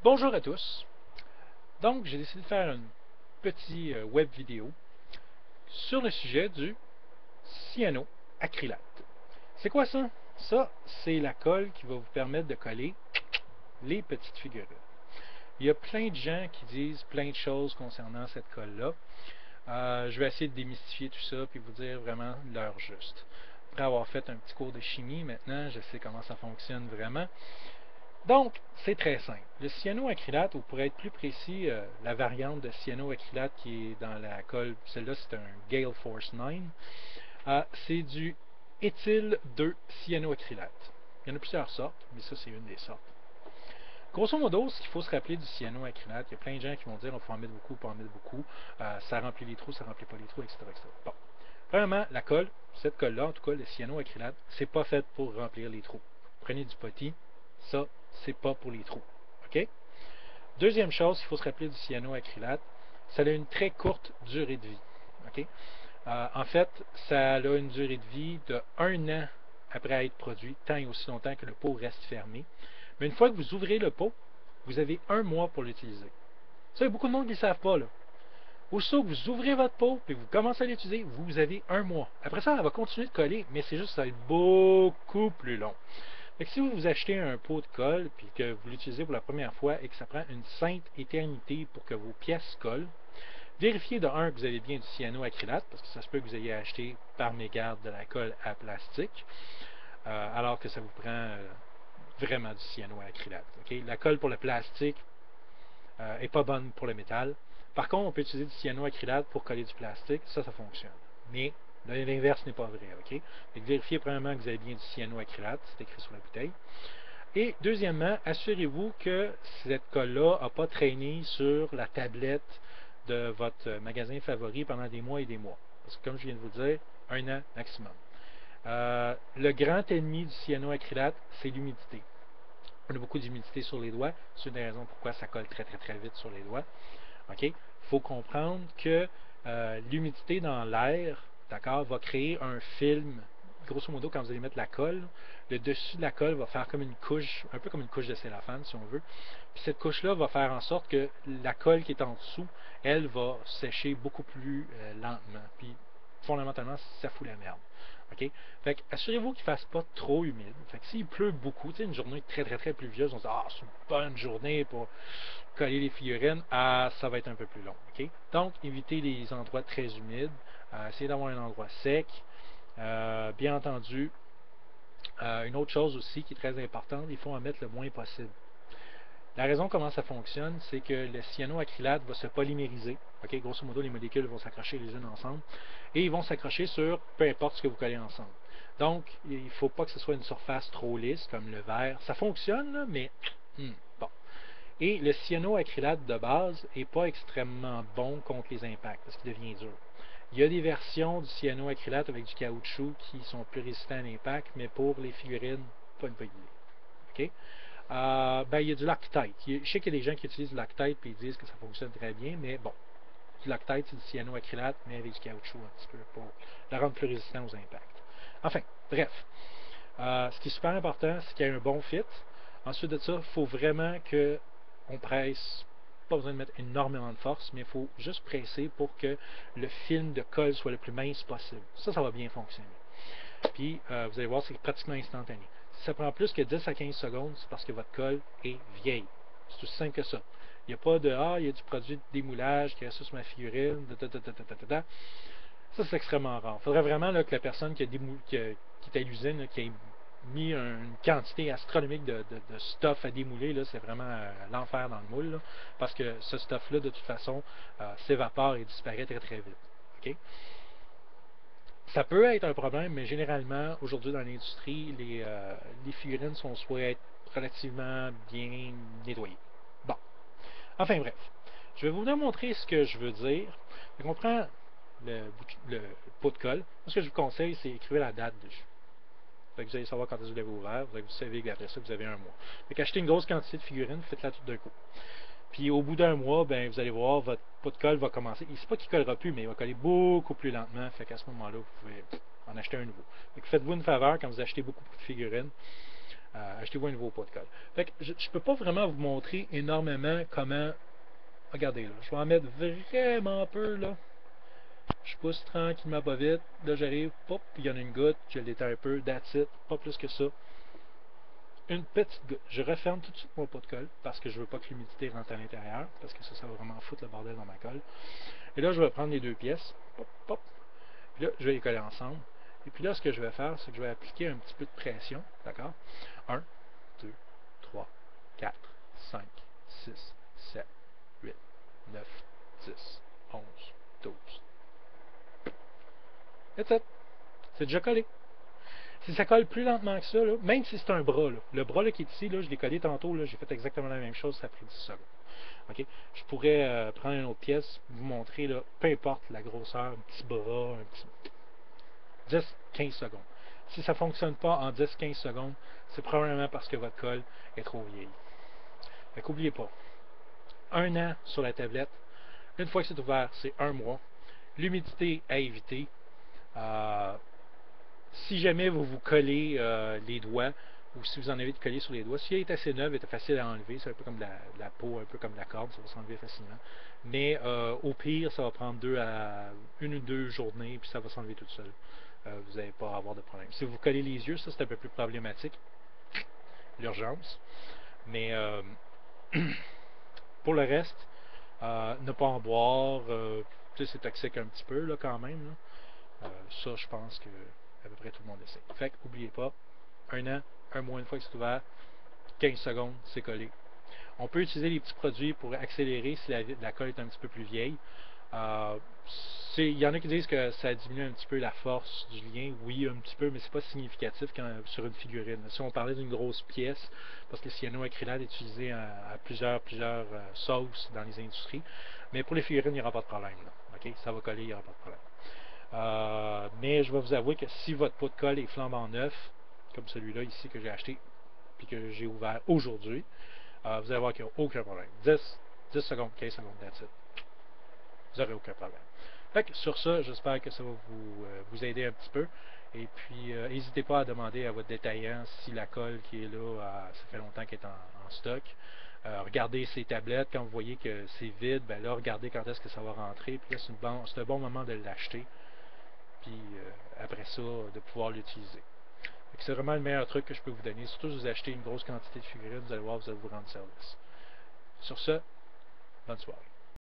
Bonjour à tous. Donc, j'ai décidé de faire une petite web vidéo sur le sujet du cyanoacrylate. C'est quoi ça? Ça, c'est la colle qui va vous permettre de coller les petites figurines. Il y a plein de gens qui disent plein de choses concernant cette colle-là. Je vais essayer de démystifier tout ça puis vous dire vraiment l'heure juste. Après avoir fait un petit cours de chimie, maintenant, je sais comment ça fonctionne vraiment. Donc, c'est très simple. Le cyanoacrylate, ou pour être plus précis, la variante de cyanoacrylate qui est dans la colle, celle-là c'est un Gale Force 9, c'est du éthyl 2 cyanoacrylate. Il y en a plusieurs sortes, mais ça c'est une des sortes. Grosso modo, ce qu'il faut se rappeler du cyanoacrylate, il y a plein de gens qui vont dire on faut en mettre beaucoup, pas en mettre beaucoup, ça remplit les trous, ça remplit pas les trous, etc. etc. Bon. Premièrement, la colle, cette colle-là, en tout cas le cyanoacrylate, c'est pas fait pour remplir les trous. Prenez du putty, ça, c'est pas pour les trous. OK? Deuxième chose qu'il faut se rappeler du cyanoacrylate, ça a une très courte durée de vie. OK? En fait, ça a une durée de vie de 1 an après être produit, tant et aussi longtemps que le pot reste fermé. Mais une fois que vous ouvrez le pot, vous avez 1 mois pour l'utiliser. Ça, il y a beaucoup de monde qui ne le savent pas, là. Aussitôt que vous ouvrez votre pot et que vous commencez à l'utiliser, vous avez 1 mois. Après ça, elle va continuer de coller, mais c'est juste que ça va être beaucoup plus long. Fait que si vous achetez un pot de colle puis que vous l'utilisez pour la première fois et que ça prend une sainte éternité pour que vos pièces collent, vérifiez de un que vous avez bien du cyanoacrylate, parce que ça se peut que vous ayez acheté par mégarde de la colle à plastique, alors que ça vous prend vraiment du cyanoacrylate. Okay? La colle pour le plastique n'est pas bonne pour le métal. Par contre, on peut utiliser du cyanoacrylate pour coller du plastique, ça fonctionne. Mais l'inverse n'est pas vrai. Okay? Donc, vérifiez premièrement que vous avez bien du cyanoacrylate, c'est écrit sur la bouteille. Et deuxièmement, assurez-vous que cette colle-là n'a pas traîné sur la tablette de votre magasin favori pendant des mois et des mois. Parce que comme je viens de vous dire, 1 an maximum. Le grand ennemi du cyanoacrylate, c'est l'humidité. On a beaucoup d'humidité sur les doigts. C'est une des raisons pourquoi ça colle très très très vite sur les doigts. Il faut comprendre que l'humidité dans l'air, d'accord, va créer un film. Grosso modo, quand vous allez mettre la colle, le dessus de la colle va faire comme une couche, un peu comme une couche de cellophane, si on veut. Puis cette couche-là va faire en sorte que la colle qui est en dessous, elle va sécher beaucoup plus lentement. Puis fondamentalement, ça fout la merde. OK? Fait que assurez-vous qu'il ne fasse pas trop humide. Fait que s'il pleut beaucoup, tu sais, une journée très très très pluvieuse, on se dit ah, c'est une bonne journée pour coller les figurines, ça va être un peu plus long. OK? Donc, évitez les endroits très humides. Essayez d'avoir un endroit sec. Bien entendu, une autre chose aussi qui est très importante, il faut en mettre le moins possible. La raison comment ça fonctionne, c'est que le cyanoacrylate va se polymériser. Okay? Grosso modo, les molécules vont s'accrocher les unes ensemble et ils vont s'accrocher sur peu importe ce que vous collez ensemble. Donc, il ne faut pas que ce soit une surface trop lisse comme le verre. Ça fonctionne, là, mais bon. Et le cyanoacrylate de base n'est pas extrêmement bon contre les impacts parce qu'il devient dur. Il y a des versions du cyanoacrylate avec du caoutchouc qui sont plus résistants à l'impact, mais pour les figurines, pas une bonne idée. OK? Il y a du Loctite. Je sais qu'il y a des gens qui utilisent du Loctite et ils disent que ça fonctionne très bien, mais bon, du Loctite, c'est du cyanoacrylate, mais avec du caoutchouc un petit peu pour la rendre plus résistant aux impacts. Enfin, bref. Ce qui est super important, c'est qu'il y ait un bon fit. Ensuite de ça, il faut vraiment qu'on presse. Pas besoin de mettre énormément de force, mais il faut juste presser pour que le film de colle soit le plus mince possible. Ça va bien fonctionner. Puis, vous allez voir, c'est pratiquement instantané. Si ça prend plus que 10 à 15 secondes, c'est parce que votre colle est vieille. C'est aussi simple que ça. Il n'y a pas de il y a du produit de démoulage qui reste sur ma figurine. Ça, c'est extrêmement rare. Il faudrait vraiment là, que la personne qui est à l'usine, qui ait mis une quantité astronomique de stuff à démouler, c'est vraiment l'enfer dans le moule. Là, parce que ce stuff-là, de toute façon, s'évapore et disparaît très très vite. OK? Ça peut être un problème, mais généralement, aujourd'hui dans l'industrie, les figurines sont souhaitent relativement bien nettoyées. Bon. Enfin bref. Je vais vous montrer ce que je veux dire. Donc, on prend le pot de colle. Ce que je vous conseille, c'est écrire la date dessus. Fait que vous allez savoir quand vous l'avez ouvert. Vous savez qu'après ça, vous avez 1 mois. Fait qu'acheter une grosse quantité de figurines, faites-la tout d'un coup. Puis au bout d'1 mois, ben, vous allez voir, votre pot de colle va commencer. C'est pas qu'il ne collera plus, mais il va coller beaucoup plus lentement. Fait qu'à ce moment-là, vous pouvez en acheter un nouveau. Fait que faites-vous une faveur quand vous achetez beaucoup de figurines. achetez-vous un nouveau pot de colle. Fait que je ne peux pas vraiment vous montrer énormément comment. Regardez là, je vais en mettre vraiment peu là. Je pousse tranquillement pas vite. Là j'arrive, pop, il y en a une goutte, je l'éteins un peu, that's it, pas plus que ça. Une petite goutte. Je referme tout de suite mon pot de colle parce que je veux pas que l'humidité rentre à l'intérieur, parce que ça va vraiment foutre le bordel dans ma colle. Et là je vais prendre les deux pièces, pop, pop, puis là je vais les coller ensemble. Et puis là ce que je vais faire, c'est que je vais appliquer un petit peu de pression, d'accord? 1, 2, 3, 4, 5, 6, 7, 8, 9, 10, 11, 12. That's it. C'est déjà collé. Si ça colle plus lentement que ça, là, même si c'est un bras, là, le bras là, qui est ici, là, je l'ai collé tantôt, j'ai fait exactement la même chose, ça a pris 10 secondes. Okay? Je pourrais prendre une autre pièce, vous montrer, là, peu importe la grosseur, un petit bras, un petit 10-15 secondes. Si ça ne fonctionne pas en 10-15 secondes, c'est probablement parce que votre colle est trop vieille. Fait qu'oubliez pas, 1 an sur la tablette, une fois que c'est ouvert, c'est 1 mois. L'humidité à éviter. Si jamais vous vous collez les doigts, ou si vous en avez de coller sur les doigts, si elle est assez neuve, elle est facile à enlever, c'est un peu comme de la peau, un peu comme de la corde, ça va s'enlever facilement. Mais au pire, ça va prendre 1 ou 2 journées, puis ça va s'enlever tout seul. Vous n'allez pas avoir de problème. Si vous collez les yeux, ça c'est un peu plus problématique, l'urgence. Mais pour le reste, ne pas en boire, c'est toxique un petit peu là, quand même. Là. Ça, je pense que à peu près tout le monde essaie. Fait que, n'oubliez pas, 1 an, 1 mois, une fois que c'est ouvert, 15 secondes, c'est collé. On peut utiliser les petits produits pour accélérer si la colle est un petit peu plus vieille. Il y en a qui disent que ça diminue un petit peu la force du lien. Oui, un petit peu, mais c'est pas significatif sur une figurine. Si on parlait d'une grosse pièce, parce que le cyanoacrylate est utilisé à plusieurs sauces dans les industries, mais pour les figurines, il n'y aura pas de problème. Là. Okay? Ça va coller, il n'y aura pas de problème. Mais je vais vous avouer que si votre pot de colle est flambant neuf, comme celui-là ici que j'ai acheté puis que j'ai ouvert aujourd'hui, vous allez voir qu'il n'y a aucun problème. 10 secondes, 15 secondes, that's it. Vous n'aurez aucun problème. Fait que sur ça, j'espère que ça va vous aider un petit peu. Et puis, n'hésitez pas à demander à votre détaillant si la colle qui est là, ça fait longtemps qu'elle est en stock. Regardez ces tablettes, quand vous voyez que c'est vide, ben là, regardez quand est-ce que ça va rentrer. Puis là, c'est un bon moment de l'acheter. Puis après ça, de pouvoir l'utiliser. C'est vraiment le meilleur truc que je peux vous donner. Surtout si vous achetez une grosse quantité de figurines, vous allez voir, vous allez vous rendre service. Sur ce, bonne soirée.